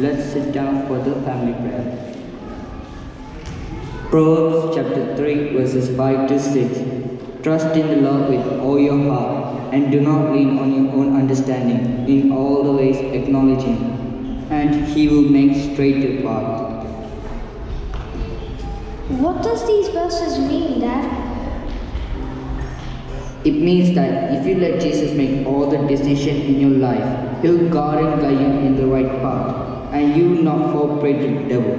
let's sit down for the family prayer. Proverbs chapter 3 verses 5 to 6. Trust in the Lord with all your heart, and do not lean on your own understanding. In all the ways acknowledge Him, and He will make straight your path. What does these verses mean, Dad? It means that if you let Jesus make all the decisions in your life, He'll guide and guide you in the right path, and you will not fall prey to the devil.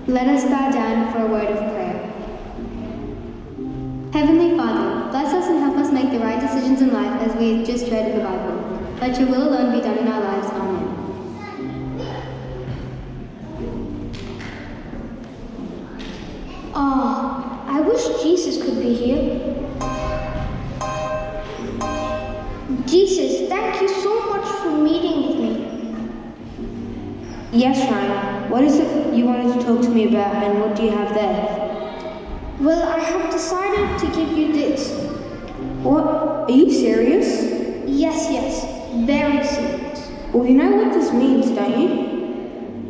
Let us bow down for a word of prayer. Heavenly Father, bless us and help us make the right decisions in life as we have just read in the Bible. Let your will alone be done in our lives. Amen. I wish Jesus could be here. Jesus, thank you so much for meeting with me. Yes, Ryan. What is it you wanted to talk to me about, and what do you have there? Well, I have decided to give you this. What? Are you serious? Yes, very serious. Well, you know what this means, don't you?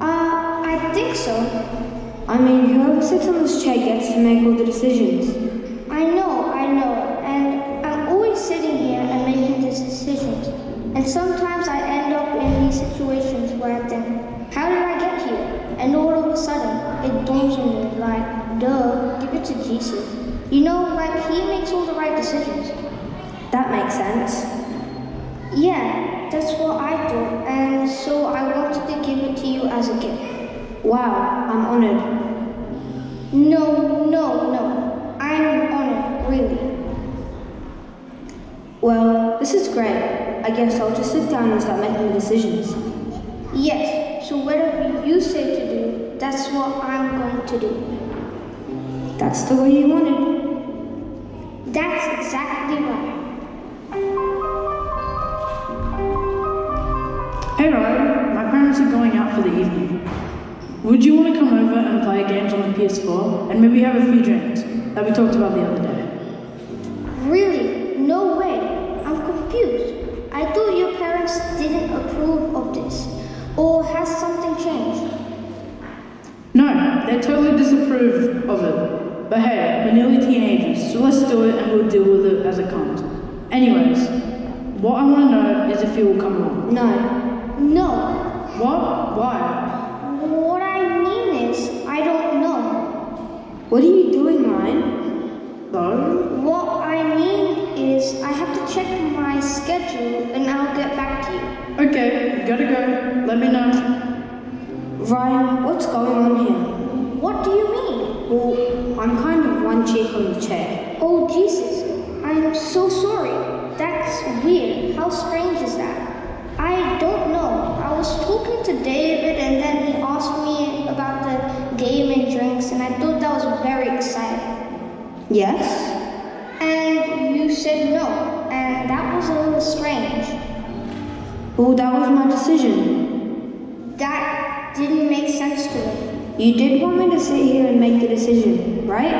I think so. I mean, whoever sits on this chair gets to make all the decisions. I know, and I'm always sitting here and making these decisions. And sometimes I end up in these situations where I think, how did I get here? And all of a sudden, it dawns on me, like, duh, give it to Jesus. You know, like, He makes all the right decisions. That makes sense. Yeah, that's what I thought, and so I wanted to give it to you as a gift. Wow, I'm honored. No, I'm honored, really. Well, this is great. I guess I'll just sit down and start making decisions. Yes, so whatever you say to do, that's what I'm going to do. That's the way you wanted. That's exactly right. Hey Ryan, my parents are going out for the evening. Would you want to come over and play games on the PS4 and maybe have a few drinks that we talked about the other day? Really? No way. I'm confused. I thought your parents didn't approve of this. Or has something changed? No, they totally disapprove of it. But hey, we're nearly teenagers, so let's do it and we'll deal with it as it comes. Anyways, what I want to know is if you will come along. No. What? Why? What I mean is, I don't know. What are you doing, Ryan? So? What I mean is, I have to check my schedule and I'll get back to you. Okay, gotta go. Let me know. Ryan, what's going on here? What do you mean? Well, I'm kind of one cheek on the chair. Oh, Jesus. I'm so sorry. That's weird. How strange is that? I don't know. I was talking to David and then he asked me about the game and drinks and I thought that was very exciting. Yes? And you said no, and that was a little strange. Well, that was my decision. That didn't make sense to me. You did want me to sit here and make the decision, right?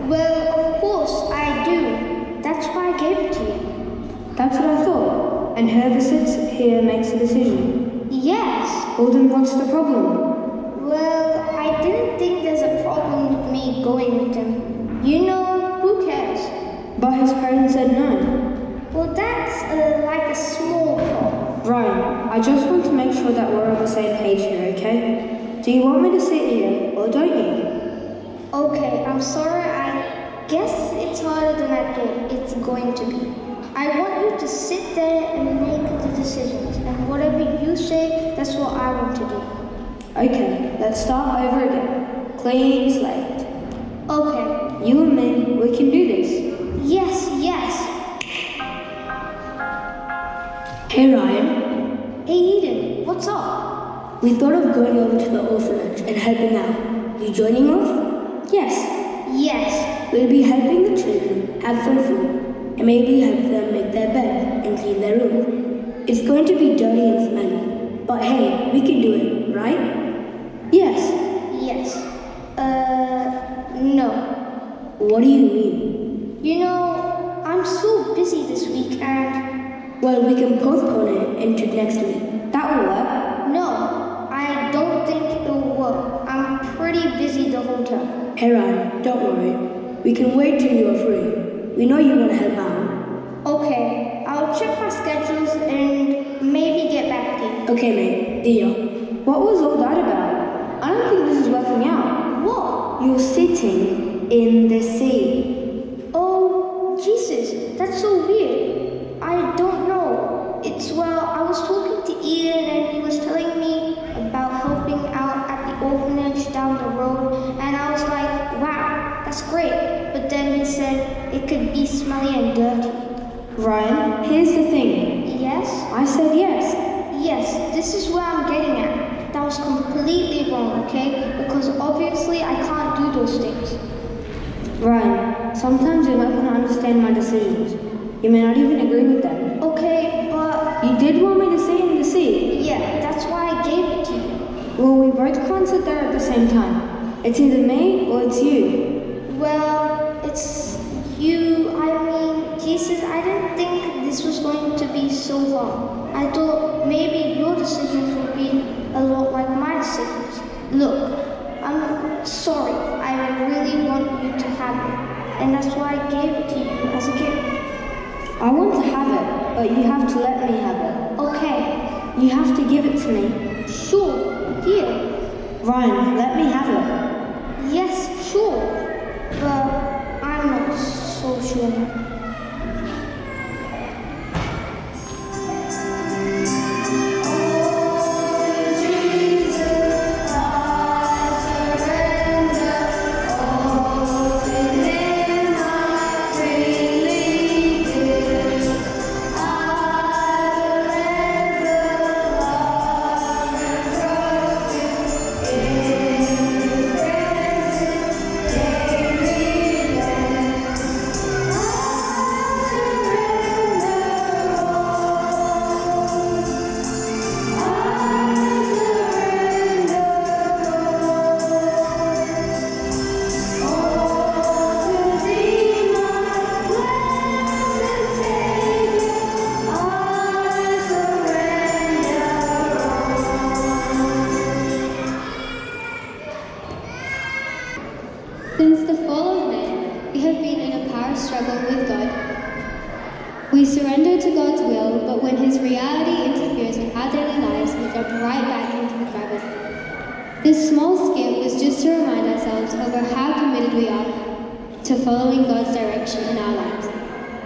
Well, of course I do. That's why I gave it to you. That's what I thought. And whoever sits here makes a decision. Yes. Well, then what's the problem? Well, I didn't think there's a problem with me going with him. You know, who cares? But his parents said no. Well, that's like a small problem. Ryan, I just want to make sure that we're on the same page here, okay? Do you want me to sit here, or don't you? Okay, I'm sorry. I guess it's harder than I thought it's going to be. I want you to sit there and make the decisions, and whatever you say, that's what I want to do. Okay, let's start over again. Clean slate. Okay. You and me, we can do this. Yes. Hey Ryan. Hey Eden, what's up? We thought of going over to the orphanage and helping out. You joining us? Yes. We'll be helping the children have some food and maybe help them make their bed and clean their room. It's going to be dirty and smelly, but hey, we can do it, right? Yes. No. What do you mean? You know, I'm so busy this week and... Well, we can postpone it into next week. That will work. No, I don't think it'll work. I'm pretty busy the whole term. Hey Ryan, don't worry. We can wait till you are free. We know you want to help out. Okay, I'll check my schedules and maybe get back to you. Okay, mate. Deal. What was all that about? I don't think this is working out. What? You're sitting in the sea. Oh, Jesus, that's so weird. I don't know. I was talking to Ian and he was telling me about helping out at the orphanage down the road, and I was like, wow, that's great. But then he said it could be smelly and dirty. Ryan, here's the thing. Yes? I said yes. Yes, this is where I'm getting at. That was completely wrong, okay? Because obviously I can't do those things. Ryan, sometimes you're not going to understand my decisions. You may not even agree with them. Okay, but You did want me to sit in the sea. yeah, that's why I gave it to you. Well, we both can't sit there at the same time. It's either me or it's you. Well, it's you. Jesus, I didn't think this was going to be so long. I thought maybe your decisions would be a lot like my decisions. Look, I'm sorry. I really want you to have it. And that's why I gave it to you as a gift. I want to have it, but you have to let me have it. Okay, You have to give it to me. sure. Here. Ryan, let me have it. Yes, sure. But I'm not so sure. Since the fall of man, we have been in a power struggle with God. We surrender to God's will, but when His reality interferes with our daily lives, we jump right back into the driver's seat. This small skit was just to remind ourselves over how committed we are to following God's direction in our lives.